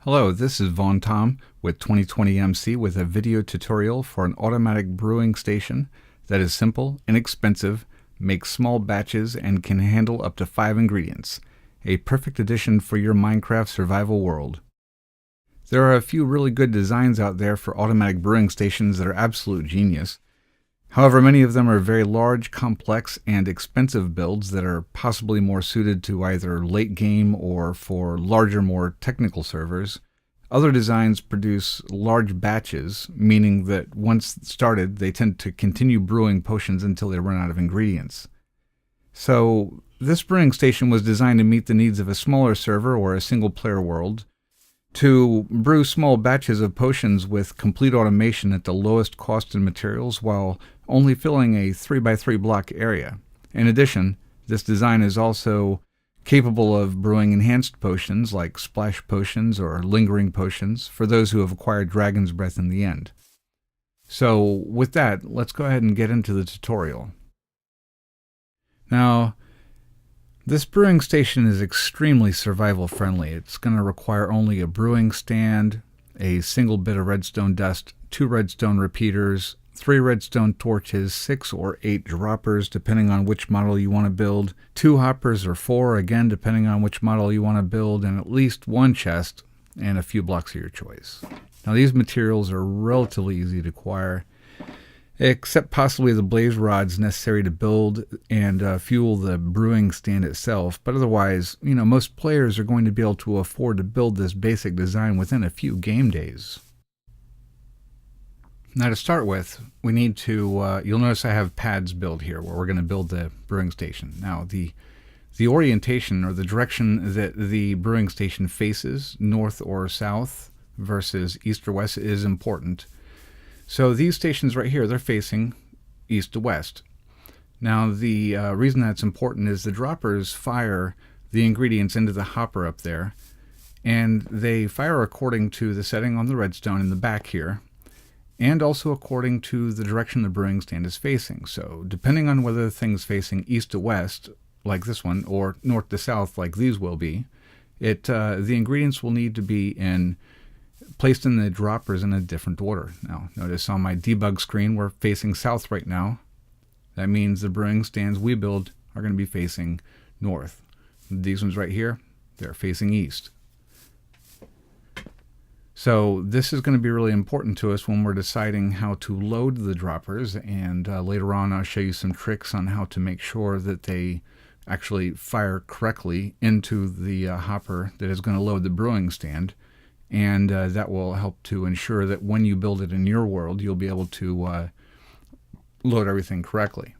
Hello, this is Von Tom with 2020 MC with a video tutorial for an automatic brewing station that is simple, inexpensive, makes small batches, and can handle up to 5 ingredients. A perfect addition for your Minecraft survival world. There are a few really good designs out there for automatic brewing stations that are absolute genius. However, many of them are very large, complex, and expensive builds that are possibly more suited to either late game or for larger, more technical servers. Other designs produce large batches, meaning that once started, they tend to continue brewing potions until they run out of ingredients. So, this brewing station was designed to meet the needs of a smaller server or a single-player world, to brew small batches of potions with complete automation at the lowest cost in materials while only filling a 3x3 block area. In addition, this design is also capable of brewing enhanced potions like splash potions or lingering potions for those who have acquired Dragon's Breath in the end. So with that, let's go ahead and get into the tutorial. Now, this brewing station is extremely survival friendly. It's going to require only a brewing stand, a single bit of redstone dust, 2 redstone repeaters, 3 redstone torches, 6 or 8 droppers depending on which model you want to build, 2 hoppers or 4 again depending on which model you want to build, and at least 1 chest and a few blocks of your choice. Now these materials are relatively easy to acquire, except possibly the blaze rods necessary to build and fuel the brewing stand itself. But otherwise, most players are going to be able to afford to build this basic design within a few game days. Now to start with, we need to, you'll notice I have pads built here where we're going to build the brewing station. Now the orientation or the direction that the brewing station faces, north or south versus east or west, is important. So these stations right here, they're facing east to west. Now the reason that's important is the droppers fire the ingredients into the hopper up there, and they fire according to the setting on the redstone in the back here, and also according to the direction the brewing stand is facing. So depending on whether the thing's facing east to west, like this one, or north to south, like these will be, the ingredients will need to be placed in the droppers in a different order. Now, notice on my debug screen, we're facing south right now. That means the brewing stands we build are going to be facing north. These ones right here, they're facing east. So this is going to be really important to us when we're deciding how to load the droppers, and later on I'll show you some tricks on how to make sure that they actually fire correctly into the hopper that is going to load the brewing stand. And that will help to ensure that when you build it in your world, you'll be able to load everything correctly.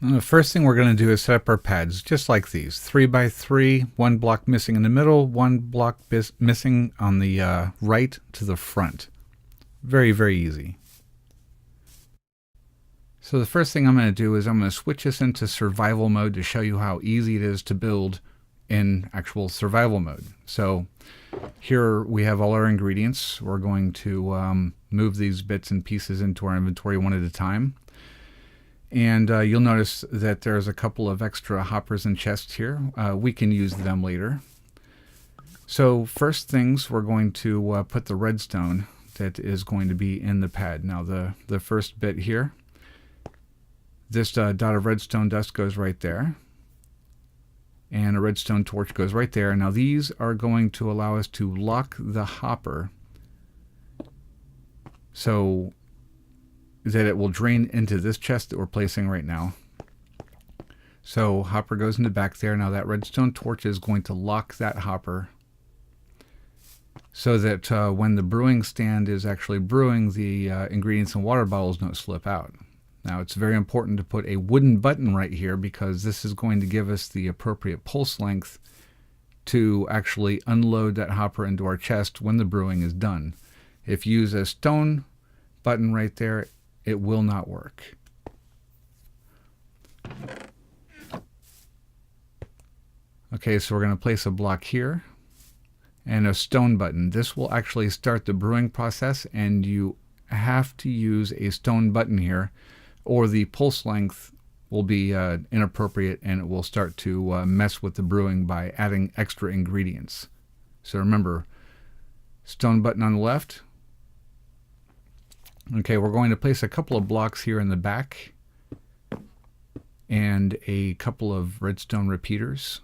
And the first thing we're going to do is set up our pads, just like these. 3x3, 1 block missing in the middle, 1 block missing on the right to the front. Very, very easy. So the first thing I'm going to do is I'm going to switch this into survival mode to show you how easy it is to build in actual survival mode. So here we have all our ingredients. We're going to move these bits and pieces into our inventory one at a time. And you'll notice that there's a couple of extra hoppers and chests here. We can use them later. So first things, we're going to put the redstone that is going to be in the pad. Now the first bit here, this dot of redstone dust goes right there. And a redstone torch goes right there. Now these are going to allow us to lock the hopper so that it will drain into this chest that we're placing right now. So hopper goes in the back there. Now that redstone torch is going to lock that hopper so that when the brewing stand is actually brewing, the ingredients and water bottles don't slip out. Now it's very important to put a wooden button right here because this is going to give us the appropriate pulse length to actually unload that hopper into our chest when the brewing is done. If you use a stone button right there, it will not work. Okay, so we're going to place a block here and a stone button. This will actually start the brewing process, and you have to use a stone button here or the pulse length will be inappropriate, and it will start to mess with the brewing by adding extra ingredients. So remember, stone button on the left. Okay, we're going to place a couple of blocks here in the back and a couple of redstone repeaters.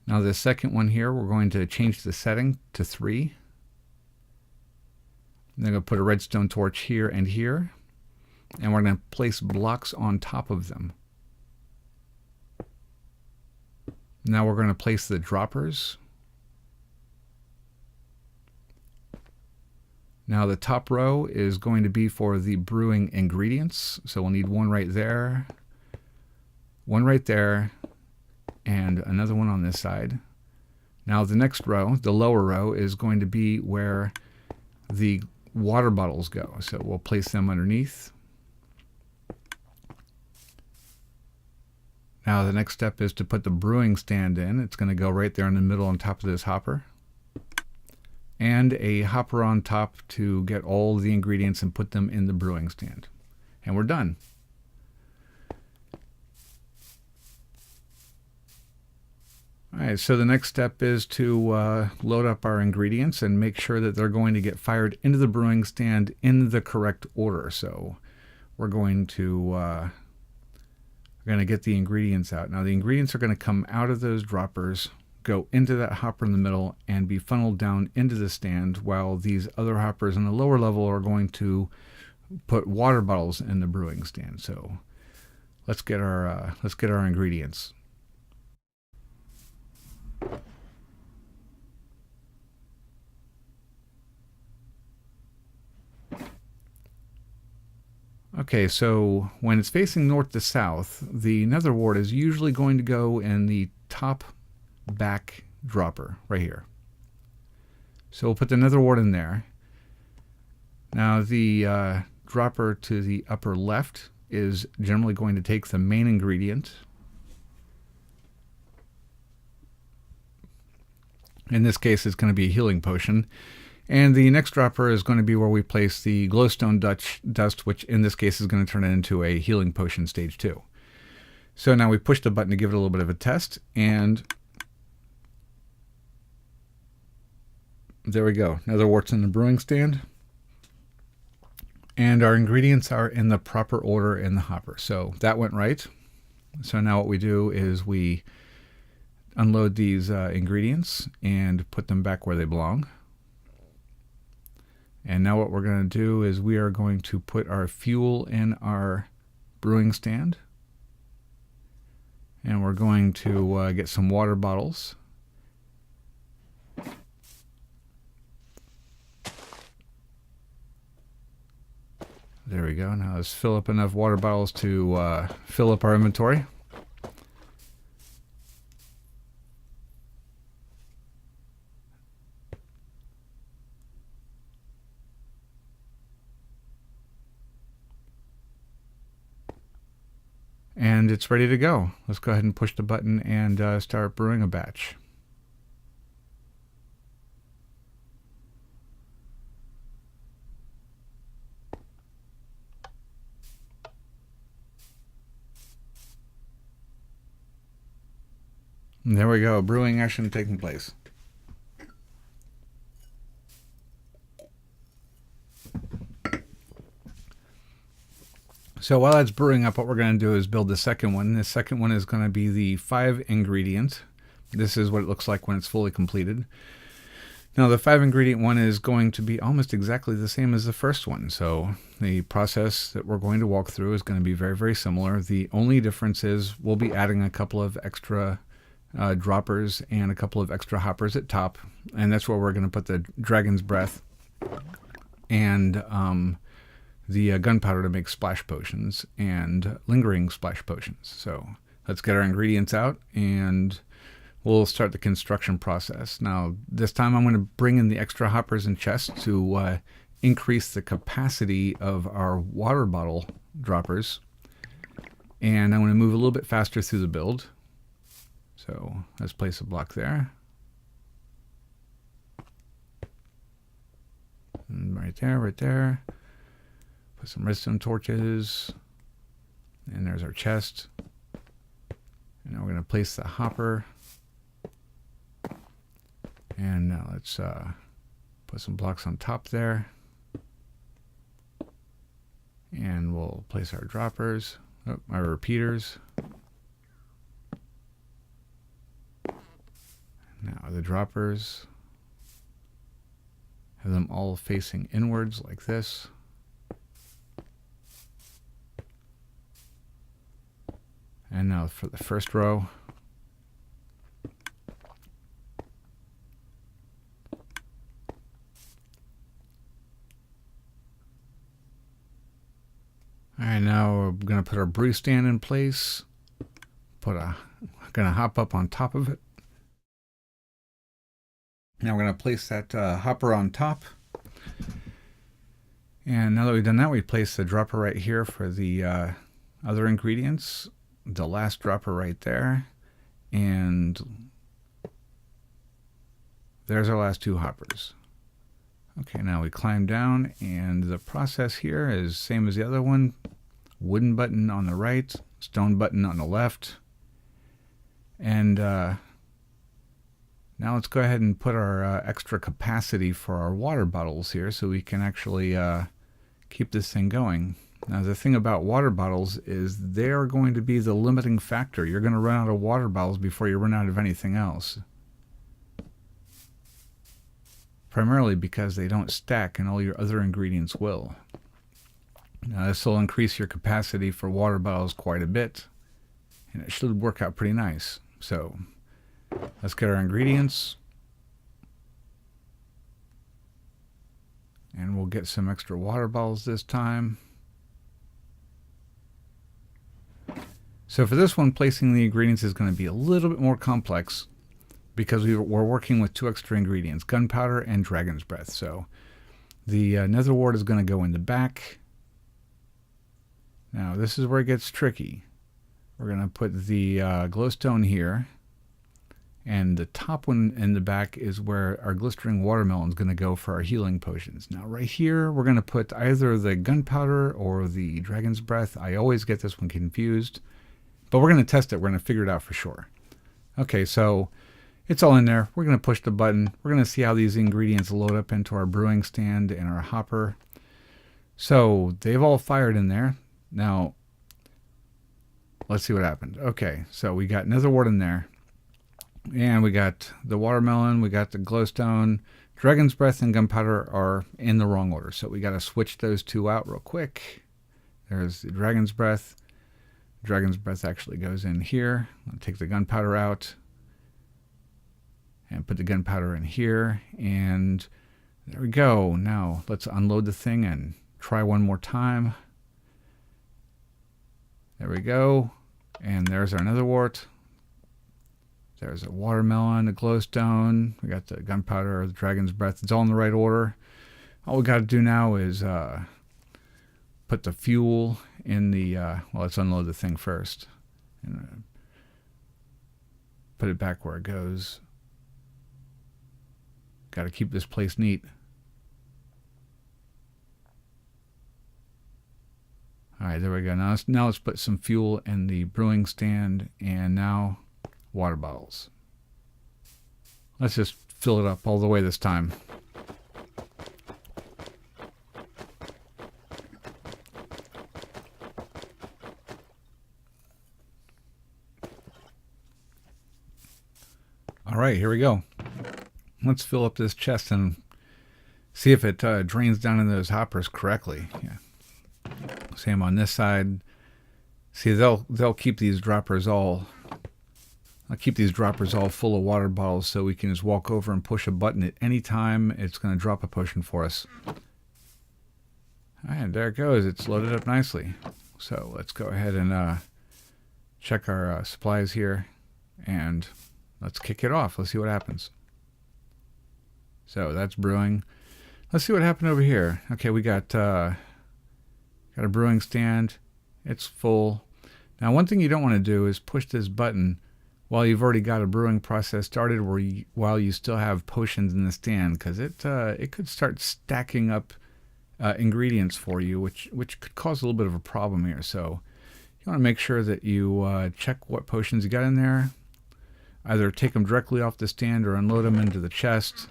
Now the second one here, we're going to change the setting to 3. Then I'm going to put a redstone torch here, and we're going to place blocks on top of them. Now we're going to place the droppers. Now the top row is going to be for the brewing ingredients. So we'll need one right there, one right there, and another one on this side. Now the next row, the lower row, is going to be where the water bottles go. So we'll place them underneath. Now the next step is to put the brewing stand in. It's going to go right there in the middle on top of this hopper. And a hopper on top to get all the ingredients and put them in the brewing stand. And we're done. Alright, so the next step is to load up our ingredients and make sure that they're going to get fired into the brewing stand in the correct order. So we're going to get the ingredients out. Now the ingredients are going to come out of those droppers, go into that hopper in the middle, and be funneled down into the stand, while these other hoppers in the lower level are going to put water bottles in the brewing stand. So let's get our ingredients. Okay, so when it's facing north to south, the nether wart is usually going to go in the top back dropper right here. So we'll put the nether wart in there. Now the dropper to the upper left is generally going to take the main ingredient. In this case, it's going to be a healing potion. And the next dropper is going to be where we place the glowstone dust, which in this case is going to turn it into a healing potion stage 2. So now we push the button to give it a little bit of a test, and there we go. Nether wart's in the brewing stand. And our ingredients are in the proper order in the hopper. So that went right. So now what we do is we unload these ingredients and put them back where they belong. And now what we're going to do is we are going to put our fuel in our brewing stand. And we're going to get some water bottles. There we go. Now let's fill up enough water bottles to fill up our inventory. And it's ready to go. Let's go ahead and push the button and start brewing a batch. And there we go, brewing action taking place. So while that's brewing up, what we're going to do is build the second one. The second one is going to be the 5 ingredient. This is what it looks like when it's fully completed. Now the 5 ingredient one is going to be almost exactly the same as the first one. So the process that we're going to walk through is going to be very, very similar. The only difference is we'll be adding a couple of extra droppers and a couple of extra hoppers at top. And that's where we're going to put the dragon's breath and the gunpowder to make splash potions and lingering splash potions. So let's get our ingredients out and we'll start the construction process. Now this time I'm going to bring in the extra hoppers and chests to increase the capacity of our water bottle droppers. And I'm going to move a little bit faster through the build. So let's place a block there. And right there, right there. Put some redstone torches. And there's our chest. And now we're going to place the hopper. And now let's put some blocks on top there. And we'll place our droppers, our repeaters. Now the droppers, have them all facing inwards like this. And now for the first row. All right, now we're going to put our brew stand in place. Going to hop up on top of it. Now we're going to place that hopper on top. And now that we've done that, we place the dropper right here for the other ingredients. The last dropper right there. And there's our last two hoppers. Okay, now we climb down, and the process here is same as the other one. Wooden button on the right, stone button on the left. And now let's go ahead and put our extra capacity for our water bottles here so we can actually keep this thing going. Now the thing about water bottles is they're going to be the limiting factor. You're going to run out of water bottles before you run out of anything else. Primarily because they don't stack and all your other ingredients will. Now this will increase your capacity for water bottles quite a bit, and it should work out pretty nice. So let's get our ingredients, and we'll get some extra water bottles this time. So for this one, placing the ingredients is going to be a little bit more complex, because we're working with two extra ingredients, gunpowder and dragon's breath. So the nether wart is going to go in the back. Now this is where it gets tricky. We're going to put the glowstone here, and the top one in the back is where our glistering watermelon is going to go for our healing potions. Now right here, we're going to put either the gunpowder or the dragon's breath. I always get this one confused, but we're going to test it. We're going to figure it out for sure. Okay, so it's all in there. We're going to push the button. We're going to see how these ingredients load up into our brewing stand and our hopper. So they've all fired in there. Now, let's see what happened. Okay, so we got nether wart in there. And we got the watermelon, we got the glowstone. Dragon's breath and gunpowder are in the wrong order. So we got to switch those two out real quick. There's the dragon's breath. Dragon's breath actually goes in here. I'll take the gunpowder out and put the gunpowder in here, and there we go. Now let's unload the thing and try one more time. There we go, and there's our nether wart. There's a watermelon, a glowstone. We got the gunpowder, the dragon's breath. It's all in the right order. All we got to do now is put the fuel in the. Well, let's unload the thing first, and put it back where it goes. Got to keep this place neat. All right, there we go. Now let's put some fuel in the brewing stand, and now water bottles. Let's just fill it up all the way this time. All right, here we go. Let's fill up this chest and see if it drains down in those hoppers correctly. Yeah. Same on this side. See, they'll keep these droppers all. I'll keep these droppers all full of water bottles so we can just walk over and push a button at any time. It's going to drop a potion for us. All right, there it goes. It's loaded up nicely. So let's go ahead and check our supplies here, and let's kick it off. Let's see what happens. So that's brewing. Let's see what happened over here. Okay, we got a brewing stand. It's full. Now, one thing you don't want to do is push this button while you've already got a brewing process started, while you still have potions in the stand, because it could start stacking up ingredients for you, which could cause a little bit of a problem here. So you want to make sure that you check what potions you got in there. Either take them directly off the stand or unload them into the chest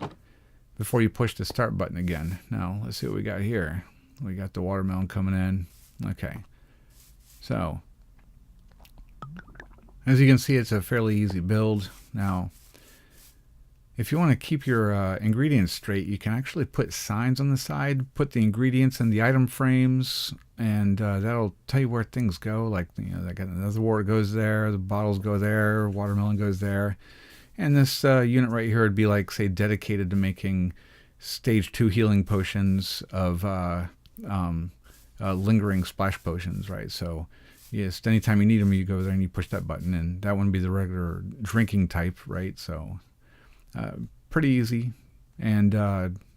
before you push the start button again. Now, let's see what we got here. We got the watermelon coming in. Okay. So, as you can see, it's a fairly easy build. Now, if you want to keep your ingredients straight, you can actually put signs on the side, put the ingredients in the item frames, and that'll tell you where things go. Like, that got another water goes there, the bottles go there, watermelon goes there. And this unit right here would be like, say, dedicated to making stage 2 healing potions of lingering splash potions, right? So, yes, anytime you need them, you go there and you push that button, and that wouldn't be the regular drinking type, right? So, pretty easy, and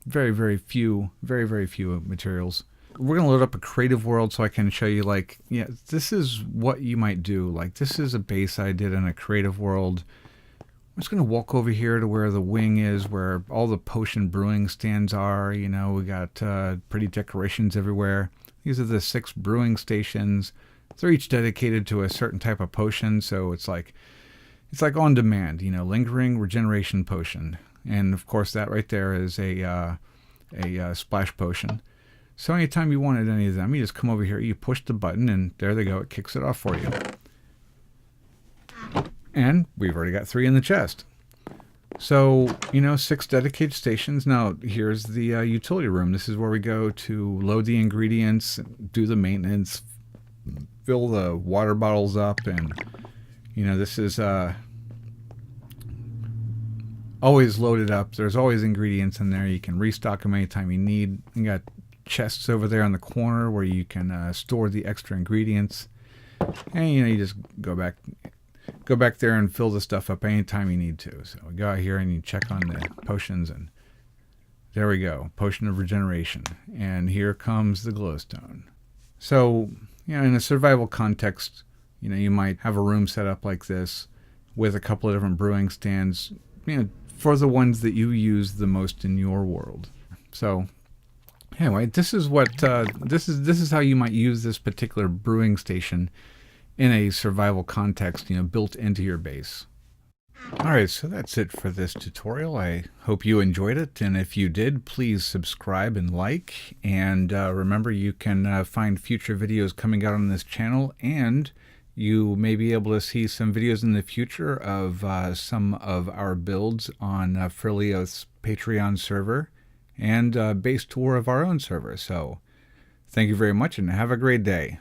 very, very few materials. We're going to load up a creative world so I can show you, like, yeah, this is what you might do. Like, this is a base I did in a creative world. I'm just going to walk over here to where the wing is, where all the potion brewing stands are. We got pretty decorations everywhere. These are the 6 brewing stations. They're each dedicated to a certain type of potion, so it's like on demand, lingering regeneration potion. And of course that right there is a splash potion. So anytime you wanted any of them, you just come over here, you push the button, and there they go, it kicks it off for you. And we've already got 3 in the chest. So, 6 dedicated stations. Now, here's the utility room. This is where we go to load the ingredients, do the maintenance, fill the water bottles up, and this is always loaded up. There's always ingredients in there. You can restock them anytime you need. You got chests over there in the corner where you can store the extra ingredients. And you just go back there and fill the stuff up anytime you need to. So we go out here and you check on the potions, and there we go, potion of regeneration. And here comes the glowstone. So, in a survival context, you might have a room set up like this with a couple of different brewing stands, for the ones that you use the most in your world. So, anyway, this is what this is how you might use this particular brewing station in a survival context, built into your base. Alright, so that's it for this tutorial. I hope you enjoyed it, and if you did, please subscribe and like, and remember, you can find future videos coming out on this channel, and you may be able to see some videos in the future of some of our builds on Frilio's Patreon server, and a base tour of our own server. So, thank you very much, and have a great day.